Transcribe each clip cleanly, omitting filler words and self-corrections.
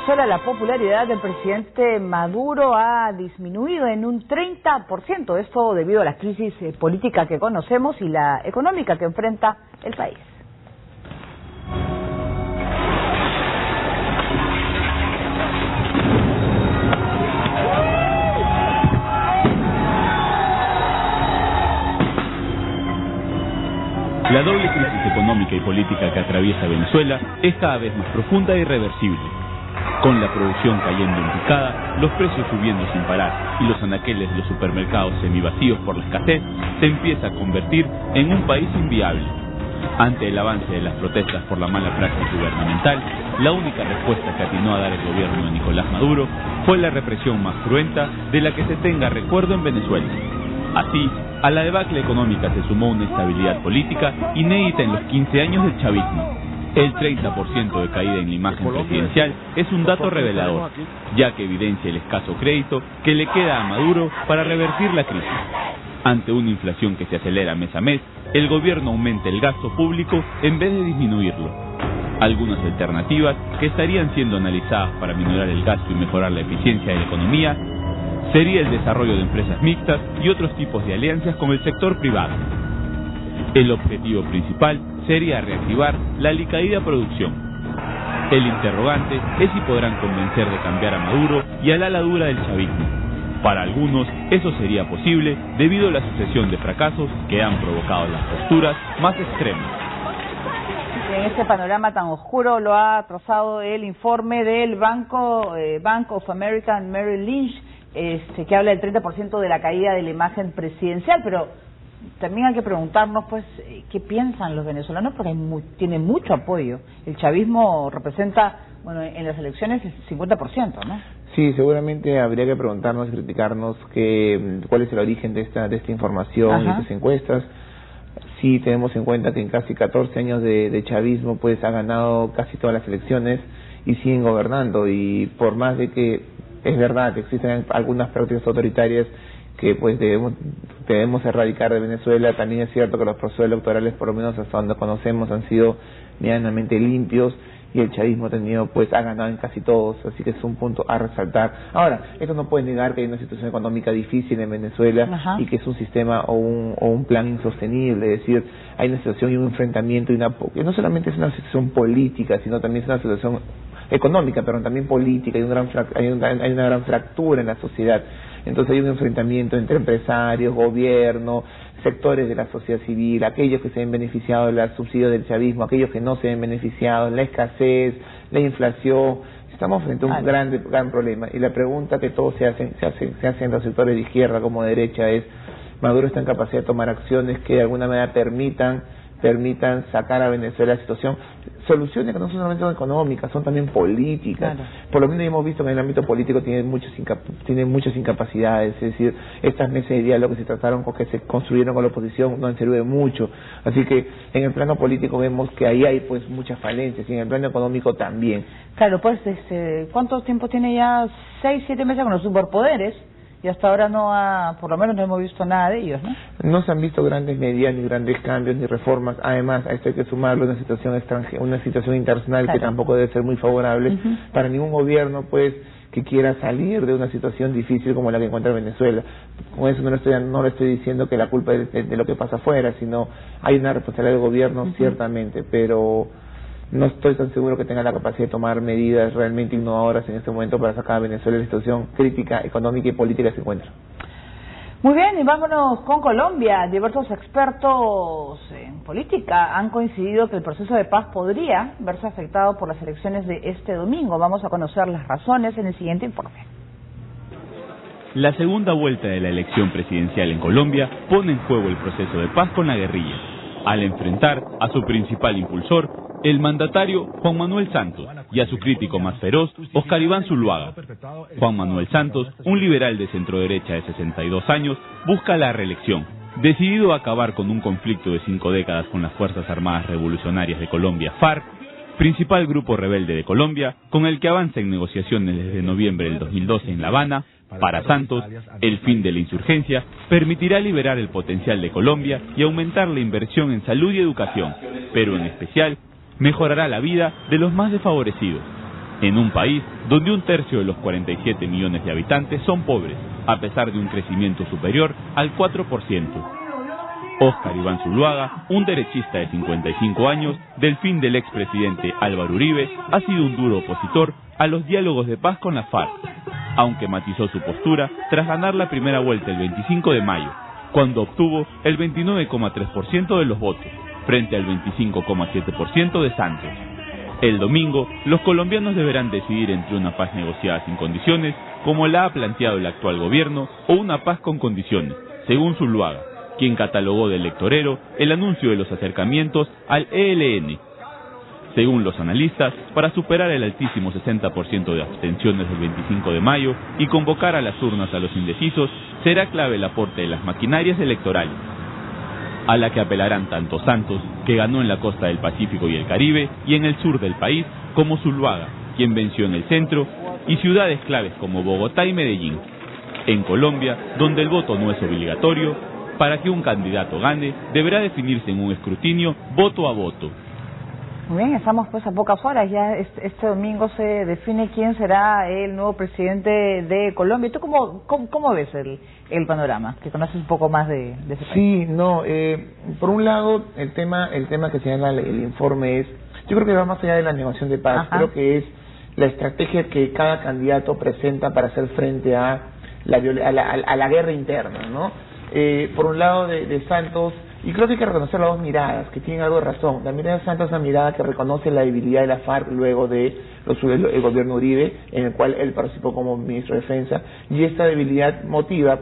Venezuela, la popularidad del presidente Maduro ha disminuido en un 30%. Esto debido a la crisis política que conocemos y la económica que enfrenta el país. La doble crisis económica y política que atraviesa Venezuela es cada vez más profunda e irreversible. Con la producción cayendo en picada, los precios subiendo sin parar y los anaqueles de los supermercados semivacíos por la escasez, se empieza a convertir en un país inviable. Ante el avance de las protestas por la mala praxis gubernamental, la única respuesta que atinó a dar el gobierno de Nicolás Maduro fue la represión más cruenta de la que se tenga recuerdo en Venezuela. Así, a la debacle económica se sumó una estabilidad política inédita en los 15 años del chavismo. El 30% de caída en la imagen presidencial es un dato revelador, ya que evidencia el escaso crédito que le queda a Maduro para revertir la crisis. Ante una inflación que se acelera mes a mes, el gobierno aumenta el gasto público en vez de disminuirlo. Algunas alternativas que estarían siendo analizadas para minorar el gasto y mejorar la eficiencia de la economía sería el desarrollo de empresas mixtas y otros tipos de alianzas con el sector privado. El objetivo principal sería reactivar la alicaída producción. El interrogante es si podrán convencer de cambiar a Maduro y al ala dura del chavismo. Para algunos, eso sería posible debido a la sucesión de fracasos que han provocado las posturas más extremas. En este panorama tan oscuro lo ha trazado el informe del Bank of America Merrill Lynch, que habla del 30% de la caída de la imagen presidencial, pero también hay que preguntarnos, pues, ¿qué piensan los venezolanos? Porque tienen mucho apoyo. El chavismo representa, bueno, en las elecciones el 50%, ¿no? Sí, seguramente habría que preguntarnos y criticarnos cuál es el origen de esta información y estas encuestas. Sí, tenemos en cuenta que en casi 14 años de chavismo, pues, ha ganado casi todas las elecciones y siguen gobernando, y por más de que es verdad que existen algunas prácticas autoritarias que pues debemos erradicar de Venezuela, también es cierto que los procesos electorales, por lo menos hasta donde conocemos, han sido medianamente limpios y el chavismo ha ganado en casi todos, así que es un punto a resaltar. Ahora, esto no puede negar que hay una situación económica difícil en Venezuela y que es un sistema o un plan insostenible, es decir, hay una situación y un enfrentamiento que no solamente es una situación política, sino también es una situación económica, pero también política, hay una gran fractura en la sociedad. Entonces hay un enfrentamiento entre empresarios, gobierno, sectores de la sociedad civil, aquellos que se han beneficiado de los subsidios del chavismo, aquellos que no se han beneficiado, la escasez, la inflación. Estamos frente a un gran problema, y la pregunta que todos se hacen los sectores de izquierda como de derecha es: ¿Maduro está en capacidad de tomar acciones que de alguna manera permitan sacar a Venezuela de la situación? Soluciones que no son solamente económicas, son también políticas. Por lo menos hemos visto que en el ámbito político tienen muchas incapacidades, es decir, estas mesas de diálogo que se trataron, que se construyeron con la oposición, no han servido de mucho. Así que en el plano político vemos que ahí hay pues muchas falencias, y en el plano económico también. Claro, pues ¿cuánto tiempo tiene ya? 6, 7 meses con los superpoderes, y hasta ahora por lo menos no hemos visto nada de ellos, ¿no? No se han visto grandes medidas, ni grandes cambios, ni reformas. Además, a esto hay que sumarle una situación internacional que tampoco debe ser muy favorable para ningún gobierno, pues, que quiera salir de una situación difícil como la que encuentra Venezuela. Con eso no le estoy diciendo que la culpa es de lo que pasa afuera, sino hay una responsabilidad del gobierno, ciertamente, pero no estoy tan seguro que tenga la capacidad de tomar medidas realmente innovadoras en este momento para sacar a Venezuela de la situación crítica, económica y política que se encuentra. Muy bien, y vámonos con Colombia. Diversos expertos en política han coincidido que el proceso de paz podría verse afectado por las elecciones de este domingo. Vamos a conocer las razones en el siguiente informe. La segunda vuelta de la elección presidencial en Colombia pone en juego el proceso de paz con la guerrilla, al enfrentar a su principal impulsor, el mandatario Juan Manuel Santos, y a su crítico más feroz, Oscar Iván Zuluaga. Juan Manuel Santos, un liberal de centroderecha de 62 años, busca la reelección, decidido a acabar con un conflicto de 5 décadas con las Fuerzas Armadas Revolucionarias de Colombia, FARC, principal grupo rebelde de Colombia, con el que avanza en negociaciones desde noviembre del 2012 en La Habana. Para Santos, el fin de la insurgencia permitirá liberar el potencial de Colombia y aumentar la inversión en salud y educación, pero en especial mejorará la vida de los más desfavorecidos. en un país donde 1/3 de los 47 millones de habitantes son pobres, a pesar de un crecimiento superior al 4%. Óscar Iván Zuluaga, un derechista de 55 años, del fin del expresidente Álvaro Uribe, ha sido un duro opositor a los diálogos de paz con la FARC, aunque matizó su postura tras ganar la primera vuelta el 25 de mayo, cuando obtuvo el 29,3% de los votos, frente al 25,7% de Santos. El domingo, los colombianos deberán decidir entre una paz negociada sin condiciones, como la ha planteado el actual gobierno, o una paz con condiciones, según Zuluaga, quien catalogó de electorero el anuncio de los acercamientos al ELN. Según los analistas, para superar el altísimo 60% de abstenciones del 25 de mayo y convocar a las urnas a los indecisos, será clave el aporte de las maquinarias electorales, a la que apelarán tanto Santos, que ganó en la costa del Pacífico y el Caribe, y en el sur del país, como Zuluaga, quien venció en el centro, y ciudades claves como Bogotá y Medellín. En Colombia, donde el voto no es obligatorio, para que un candidato gane, deberá definirse en un escrutinio voto a voto. Muy bien, estamos pues a pocas horas, ya este domingo se define quién será el nuevo presidente de Colombia. ¿Tú cómo ves el panorama? Que conoces un poco más de ese país. Sí, no, por un lado, el tema que señala el informe es, yo creo que va más allá de la negociación de paz. Ajá. Creo que es la estrategia que cada candidato presenta para hacer frente a la guerra interna, ¿no? Por un lado de Santos, y creo que hay que reconocer las dos miradas, que tienen algo de razón. La mirada de Santos es una mirada que reconoce la debilidad de la FARC luego de el gobierno Uribe, en el cual él participó como ministro de Defensa, y esta debilidad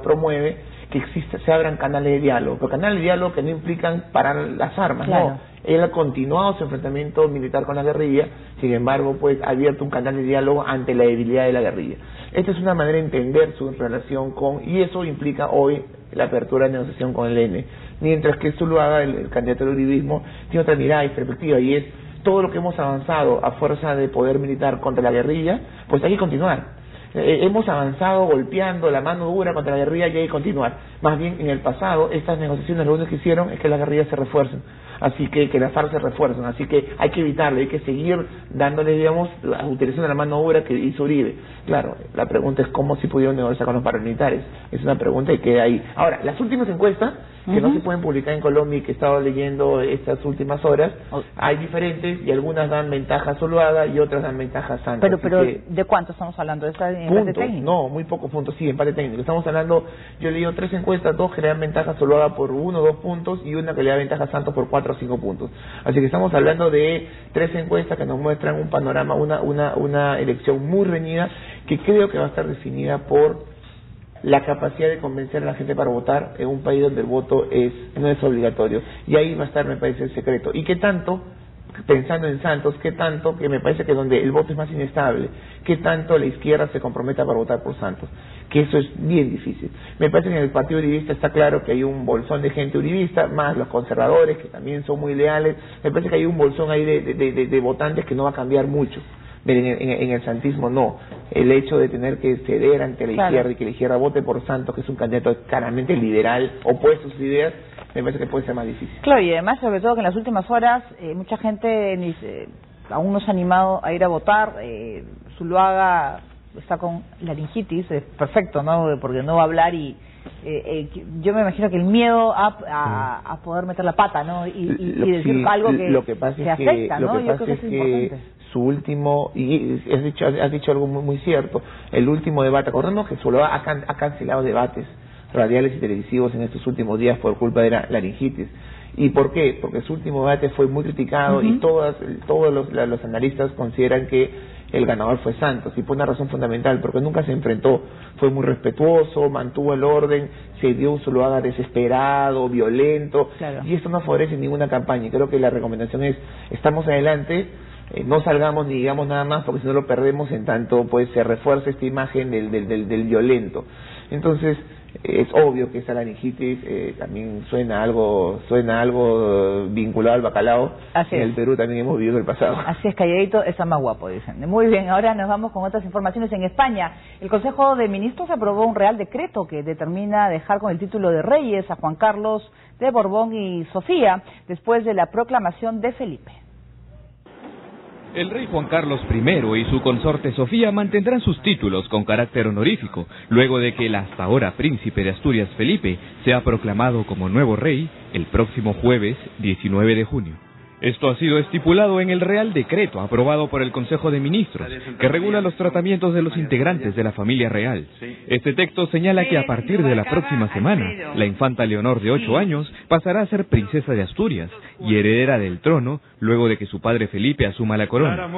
promueve que se abran canales de diálogo, pero canales de diálogo que no implican parar las armas, claro. No. Él ha continuado su enfrentamiento militar con la guerrilla, sin embargo, pues ha abierto un canal de diálogo ante la debilidad de la guerrilla. Esta es una manera de entender su relación y eso implica hoy la apertura de negociación con el ELN, mientras que Zuluaga, el candidato del uribismo, tiene otra mirada y perspectiva, y es todo lo que hemos avanzado a fuerza de poder militar contra la guerrilla, pues hay que continuar. Hemos avanzado golpeando la mano dura contra la guerrilla y hay que continuar. Más bien, en el pasado, estas negociaciones lo único que hicieron es que las guerrillas se refuercen, así que las FARC se refuerzan, así que hay que evitarlo, hay que seguir dándole, digamos, utilizando la mano dura que hizo Uribe. Claro, la pregunta es cómo si pudieron negociar con los paramilitares. Es una pregunta que queda ahí. Ahora, las últimas encuestas, que no se pueden publicar en Colombia y que he estado leyendo estas últimas horas, hay diferentes y algunas dan ventaja a Zuluaga y otras dan ventaja a Santos. Pero ¿de cuánto estamos hablando? ¿De empate técnico? No, muy pocos puntos, sí, empate técnico. Estamos hablando, yo he leído 3 encuestas, 2 que le dan ventaja a Zuluaga por 1 o 2 puntos y una que le da ventaja a Santos por 4 o 5 puntos. Así que estamos hablando de 3 encuestas que nos muestran un panorama, una elección muy reñida, que creo que va a estar definida por la capacidad de convencer a la gente para votar en un país donde el voto no es obligatorio. Y ahí va a estar, me parece, el secreto. ¿Y qué tanto, pensando en Santos, qué tanto, que me parece que donde el voto es más inestable, qué tanto la izquierda se comprometa para votar por Santos? Que eso es bien difícil. Me parece que en el partido uribista está claro que hay un bolsón de gente uribista, más los conservadores, que también son muy leales. Me parece que hay un bolsón ahí de votantes que no va a cambiar mucho. Pero en el santismo no. El hecho de tener que ceder ante la izquierda y que la izquierda vote por Santos, que es un candidato claramente liberal, opuesto a sus ideas, me parece que puede ser más difícil. Claro, y además, sobre todo que en las últimas horas mucha gente aún no se ha animado a ir a votar. Zuluaga está con laringitis, es perfecto, ¿no? Porque no va a hablar y yo me imagino que el miedo a poder meter la pata, ¿no? Y decir algo que se afecta, ¿no? Yo creo que eso es importante. Su último, y has dicho algo muy cierto, el último debate, acordemos que Zuluaga ha cancelado debates radiales y televisivos en estos últimos días por culpa de la laringitis. ¿Y por qué? Porque su último debate fue muy criticado y todos los analistas consideran que el ganador fue Santos, y por una razón fundamental, porque nunca se enfrentó, fue muy respetuoso, mantuvo el orden, se dio un Zuluaga desesperado, violento, y esto no favorece ninguna campaña, y creo que la recomendación es, estamos adelante, no salgamos ni digamos nada más, porque si no lo perdemos, en tanto pues se refuerza esta imagen del violento. Entonces, es obvio que esa laringitis también suena algo vinculado al bacalao. Así en es. El Perú también hemos vivido el pasado. Así es, calladito está más guapo, dicen. Muy bien, ahora nos vamos con otras informaciones. En España, el Consejo de Ministros aprobó un Real Decreto que determina dejar con el título de reyes a Juan Carlos de Borbón y Sofía después de la proclamación de Felipe. El rey Juan Carlos I y su consorte Sofía mantendrán sus títulos con carácter honorífico, luego de que el hasta ahora príncipe de Asturias Felipe sea proclamado como nuevo rey el próximo jueves 19 de junio. Esto ha sido estipulado en el Real Decreto aprobado por el Consejo de Ministros, que regula los tratamientos de los integrantes de la familia real. Este texto señala que a partir de la próxima semana, la infanta Leonor de 8 años pasará a ser princesa de Asturias y heredera del trono luego de que su padre Felipe asuma la corona.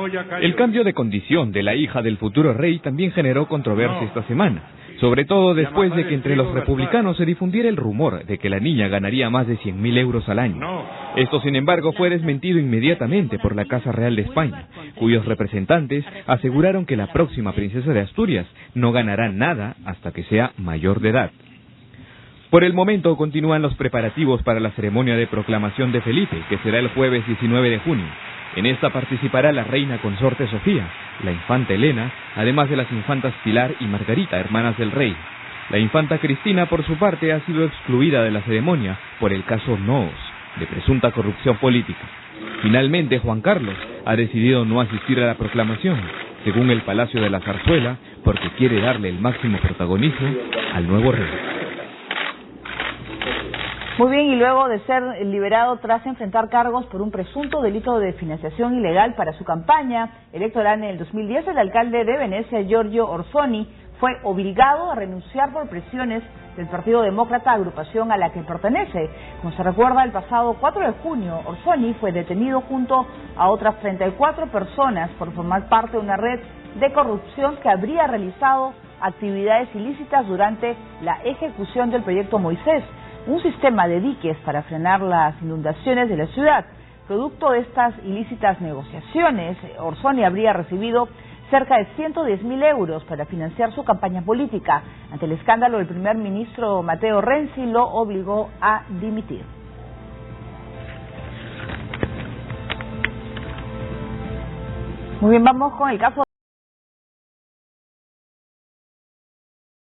El cambio de condición de la hija del futuro rey también generó controversia esta semana, sobre todo después de que entre los republicanos se difundiera el rumor de que la niña ganaría más de 100.000 euros al año. Esto, sin embargo, fue desmentido inmediatamente por la Casa Real de España, cuyos representantes aseguraron que la próxima princesa de Asturias no ganará nada hasta que sea mayor de edad. Por el momento continúan los preparativos para la ceremonia de proclamación de Felipe, que será el jueves 19 de junio. En esta participará la reina consorte Sofía, la infanta Elena, además de las infantas Pilar y Margarita, hermanas del rey. La infanta Cristina, por su parte, ha sido excluida de la ceremonia por el caso Noos, de presunta corrupción política. Finalmente, Juan Carlos ha decidido no asistir a la proclamación, según el Palacio de la Zarzuela, porque quiere darle el máximo protagonismo al nuevo rey. Muy bien, y luego de ser liberado tras enfrentar cargos por un presunto delito de financiación ilegal para su campaña electoral en el 2010, el alcalde de Venecia, Giorgio Orsoni, fue obligado a renunciar por presiones del Partido Demócrata, agrupación a la que pertenece. Como se recuerda, el pasado 4 de junio, Orsoni fue detenido junto a otras 34 personas por formar parte de una red de corrupción que habría realizado actividades ilícitas durante la ejecución del proyecto Moisés, un sistema de diques para frenar las inundaciones de la ciudad. Producto de estas ilícitas negociaciones, Orsoni habría recibido cerca de 110.000 euros para financiar su campaña política. Ante el escándalo, el primer ministro Matteo Renzi lo obligó a dimitir. Muy bien, vamos con el caso